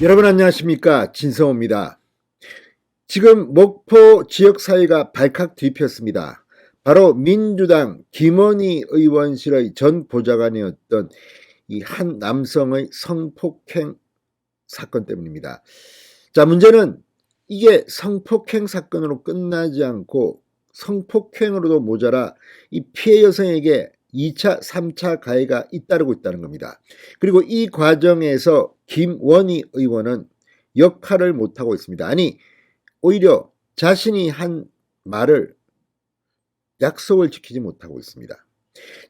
여러분 안녕하십니까, 진성호입니다. 지금 목포 지역사회가 발칵 뒤폈습니다. 바로 민주당 김원희 의원실의 전 보좌관이었던 이 한 남성의 성폭행 사건 때문입니다. 자, 문제는 이게 성폭행 사건으로 끝나지 않고 성폭행으로도 모자라 이 피해 여성에게 2차, 3차 가해가 잇따르고 있다는 겁니다. 그리고 이 과정에서 김원희 의원은 역할을 못하고 있습니다. 아니, 오히려 자신이 한 말을, 약속을 지키지 못하고 있습니다.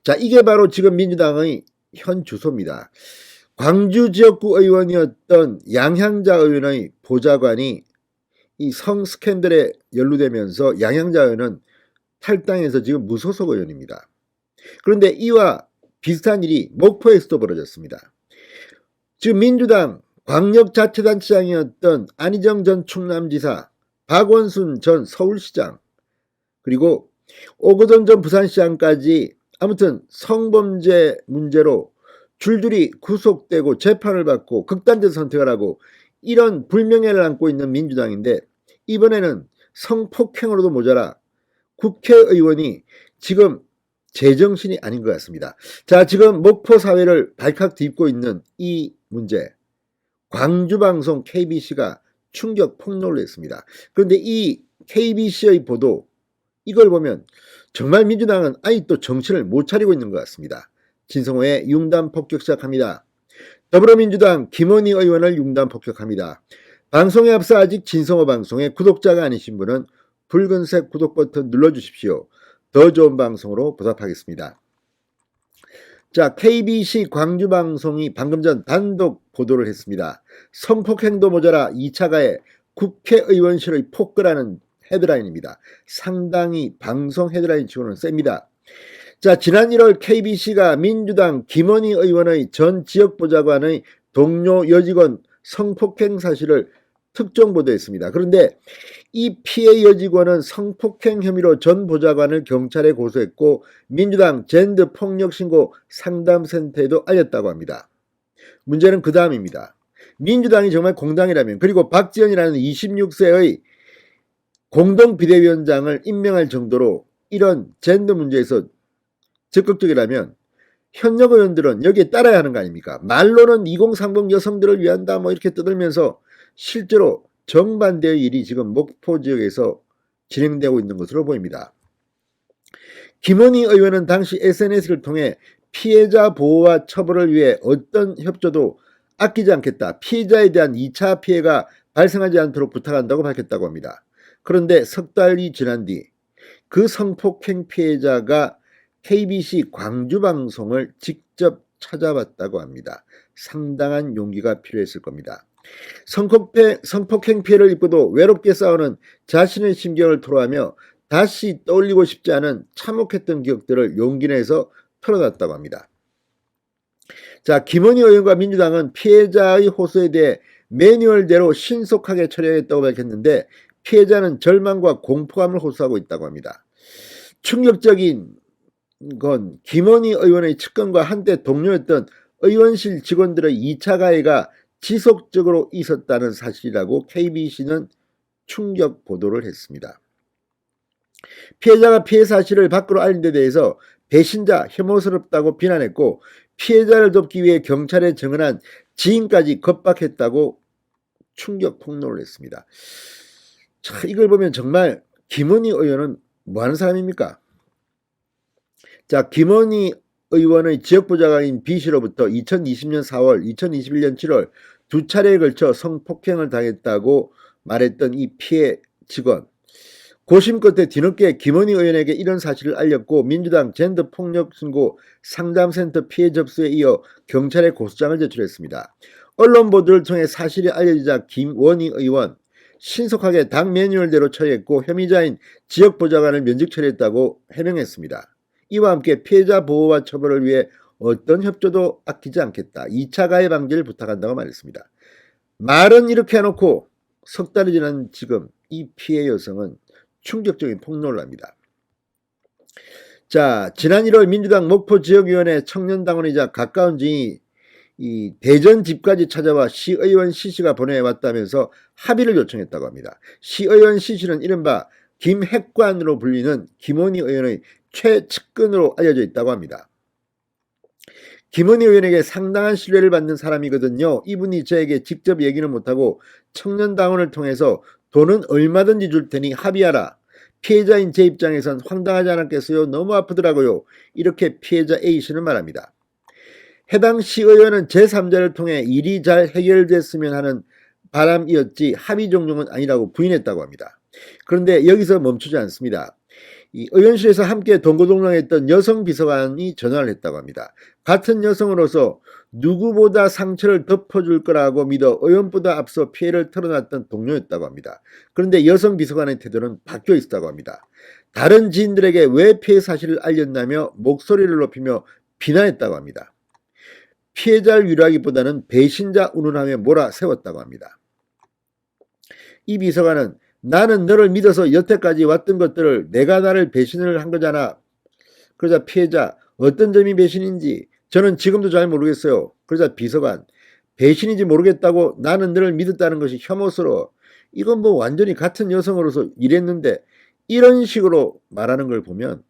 자, 이게 바로 지금 민주당의 현 주소입니다. 광주 지역구 의원이었던 양향자 의원의 보좌관이 이 성 스캔들에 연루되면서 양향자 의원은 탈당해서 지금 무소속 의원입니다. 그런데 이와 비슷한 일이 목포에서도 벌어졌습니다. 지금 민주당 광역자치단체장이었던 안희정 전 충남지사, 박원순 전 서울시장, 그리고 오거돈 전 부산시장까지 아무튼 성범죄 문제로 줄줄이 구속되고 재판을 받고 극단적 선택을 하고 이런 불명예를 안고 있는 민주당인데, 이번에는 성폭행으로도 모자라 국회의원이 지금 제정신이 아닌 것 같습니다. 자, 지금 목포 사회를 발칵 뒤집고 있는 이 문제, 광주방송 KBC가 충격 폭로를 했습니다. 그런데 이 KBC의 보도, 이걸 보면 정말 민주당은 아직도 정신을 못 차리고 있는 것 같습니다. 진성호의 융단 폭격 시작합니다. 더불어민주당 김원희 의원을 융단 폭격합니다. 방송에 앞서 아직 진성호 방송의 구독자가 아니신 분은 붉은색 구독 버튼 눌러주십시오. 더 좋은 방송으로 보답하겠습니다. 자, KBC 광주방송이 방금 전 단독 보도를 했습니다. 성폭행도 모자라 2차 가해 국회의원실의 폭거라는 헤드라인입니다. 상당히 방송 헤드라인 치고는 셉니다. 자, 지난 1월 KBC가 민주당 김원희 의원의 전 지역보좌관의 동료 여직원 성폭행 사실을 특정 보도했습니다. 그런데 이 피해 여직원은 성폭행 혐의로 전 보좌관을 경찰에 고소했고 민주당 젠더 폭력신고 상담센터에도 알렸다고 합니다. 문제는 그 다음입니다. 민주당이 정말 공당이라면, 그리고 박지원이라는 26세의 공동비대위원장을 임명할 정도로 이런 젠더 문제에서 적극적이라면 현역 의원들은 여기에 따라야 하는 거 아닙니까? 말로는 2030 여성들을 위한다 뭐 이렇게 떠들면서 실제로 정반대의 일이 지금 목포 지역에서 진행되고 있는 것으로 보입니다. 김원희 의원은 당시 SNS를 통해 피해자 보호와 처벌을 위해 어떤 협조도 아끼지 않겠다, 피해자에 대한 2차 피해가 발생하지 않도록 부탁한다고 밝혔다고 합니다. 그런데 석 달이 지난 뒤 그 성폭행 피해자가 KBC 광주방송을 직접 찾아봤다고 합니다. 상당한 용기가 필요했을 겁니다. 성폭행 피해를 입고도 외롭게 싸우는 자신의 심경을 토로하며 다시 떠올리고 싶지 않은 참혹했던 기억들을 용기 내서 털어놨다고 합니다. 자, 김원희 의원과 민주당은 피해자의 호소에 대해 매뉴얼대로 신속하게 처리하겠다고 밝혔는데 피해자는 절망과 공포감을 호소하고 있다고 합니다. 충격적인 건 김원희 의원의 측근과 한때 동료였던 의원실 직원들의 2차 가해가 지속적으로 있었다는 사실이라고 KBC는 충격 보도를 했습니다. 피해자가 피해 사실을 밖으로 알린 데 대해서 배신자, 혐오스럽다고 비난했고 피해자를 돕기 위해 경찰에 증언한 지인까지 겁박했다고 충격 폭로를 했습니다. 자, 이걸 보면 정말 김원희 의원은 뭐하는 사람입니까? 자, 김원희 의원의 지역보좌관인 B씨로부터 2020년 4월, 2021년 7월 두 차례에 걸쳐 성폭행을 당했다고 말했던 이 피해 직원, 고심 끝에 뒤늦게 김원희 의원에게 이런 사실을 알렸고 민주당 젠더 폭력 신고 상담센터 피해 접수에 이어 경찰에 고소장을 제출했습니다. 언론 보도를 통해 사실이 알려지자 김원희 의원 신속하게 당 매뉴얼대로 처리했고 혐의자인 지역보좌관을 면직 처리했다고 해명했습니다. 이와 함께 피해자 보호와 처벌을 위해 어떤 협조도 아끼지 않겠다, 2차 가해 방지를 부탁한다고 말했습니다. 말은 이렇게 해놓고 석 달이 지난 지금 이 피해 여성은 충격적인 폭로를 합니다. 자, 지난 1월 민주당 목포 지역위원회 청년당원이자 가까운 지인이 이 대전 집까지 찾아와 시의원 C씨가 보내왔다면서 합의를 요청했다고 합니다. 시의원 C씨는 이른바 김핵관으로 불리는 김원희 의원의 최측근으로 알려져 있다고 합니다. 김원희 의원에게 상당한 신뢰를 받는 사람이거든요. 이분이 저에게 직접 얘기는 못하고 청년당원을 통해서 돈은 얼마든지 줄 테니 합의하라. 피해자인 제 입장에선 황당하지 않았겠어요? 너무 아프더라고요. 이렇게 피해자 A씨는 말합니다. 해당 시의원은 제3자를 통해 일이 잘 해결됐으면 하는 바람이었지 합의 종용은 아니라고 부인했다고 합니다. 그런데 여기서 멈추지 않습니다. 이 의원실에서 함께 동고동락했던 여성 비서관이 전화를 했다고 합니다. 같은 여성으로서 누구보다 상처를 덮어줄 거라고 믿어 의원보다 앞서 피해를 털어놨던 동료였다고 합니다. 그런데 여성 비서관의 태도는 바뀌어 있었다고 합니다. 다른 지인들에게 왜 피해 사실을 알렸냐며 목소리를 높이며 비난했다고 합니다. 피해자를 위로하기보다는 배신자 운운하며 몰아세웠다고 합니다. 이 비서관은 나는 너를 믿어서 여태까지 왔던 것들을 내가 나를 배신을 한 거잖아. 그러자 피해자 어떤 점이 배신인지 저는 지금도 잘 모르겠어요. 그러자 비서관 배신인지 모르겠다고 나는 너를 믿었다는 것이 혐오스러워. 이건 뭐 완전히 같은 여성으로서 일했는데 이런 식으로 말하는 걸 보면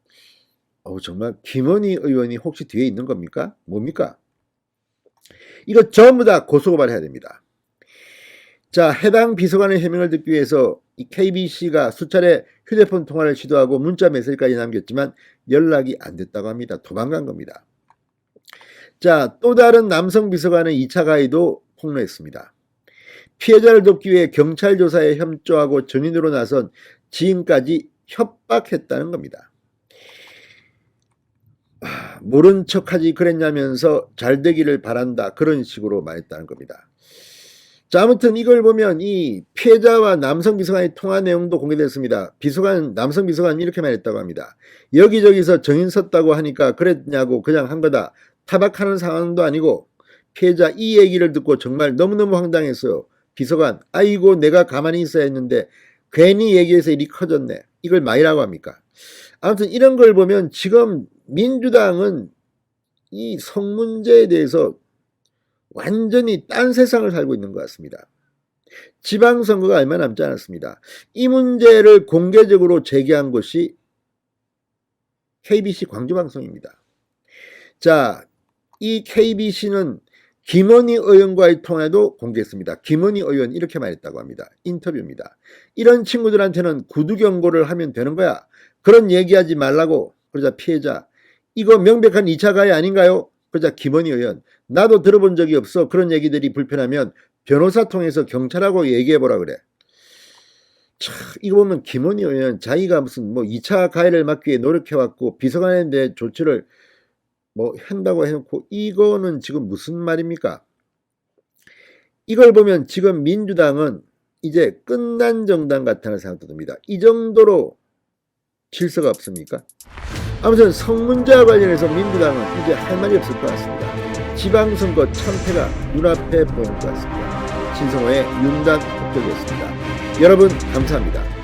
정말 김원희 의원이 혹시 뒤에 있는 겁니까? 뭡니까? 이거 전부 다 고소고발해야 됩니다. 자, 해당 비서관의 해명을 듣기 위해서 이 KBC가 수차례 휴대폰 통화를 시도하고 문자 메시지까지 남겼지만 연락이 안 됐다고 합니다. 도망간 겁니다. 자, 또 다른 남성 비서관의 2차 가해도 폭로했습니다. 피해자를 돕기 위해 경찰 조사에 협조하고 전인으로 나선 지인까지 협박했다는 겁니다. 모른 척하지 그랬냐면서 잘 되기를 바란다 그런 식으로 말했다는 겁니다. 자, 아무튼 이걸 보면 이 피해자와 남성 비서관의 통화 내용도 공개됐습니다. 남성 비서관이 이렇게 말했다고 합니다. 여기저기서 정인 섰다고 하니까 그랬냐고 그냥 한 거다. 타박하는 상황도 아니고 피해자 이 얘기를 듣고 정말 너무너무 황당했어요. 비서관 아이고 내가 가만히 있어야 했는데 괜히 얘기해서 일이 커졌네. 이걸 말이라고 합니까? 아무튼 이런 걸 보면 지금 민주당은 이 성 문제에 대해서 완전히 딴 세상을 살고 있는 것 같습니다. 지방선거가 얼마 남지 않았습니다. 이 문제를 공개적으로 제기한 것이 KBC 광주방송입니다. 자, 이 KBC는 김원희 의원과의 통화도 공개했습니다. 김원희 의원 이렇게 말했다고 합니다. 인터뷰입니다. 이런 친구들한테는 구두 경고를 하면 되는 거야. 그런 얘기하지 말라고. 그러자 피해자 이거 명백한 2차 가해 아닌가요? 그러자 김원희 의원 나도 들어본 적이 없어. 그런 얘기들이 불편하면 변호사 통해서 경찰하고 얘기해보라 그래. 참 이거 보면 김원희 의원 자기가 무슨 2차 가해를 막기 위해 노력해왔고 비서관에 대해 조치를 한다고 해놓고 이거는 지금 무슨 말입니까? 이걸 보면 지금 민주당은 이제 끝난 정당 같다는 생각도 듭니다. 이 정도로 질서가 없습니까? 아무튼 성 문제와 관련해서 민주당은 이제 할 말이 없을 것 같습니다. 지방선거 참패가 눈앞에 보이는 것 같습니다. 신성호의 윤단 폭격이었습니다. 여러분 감사합니다.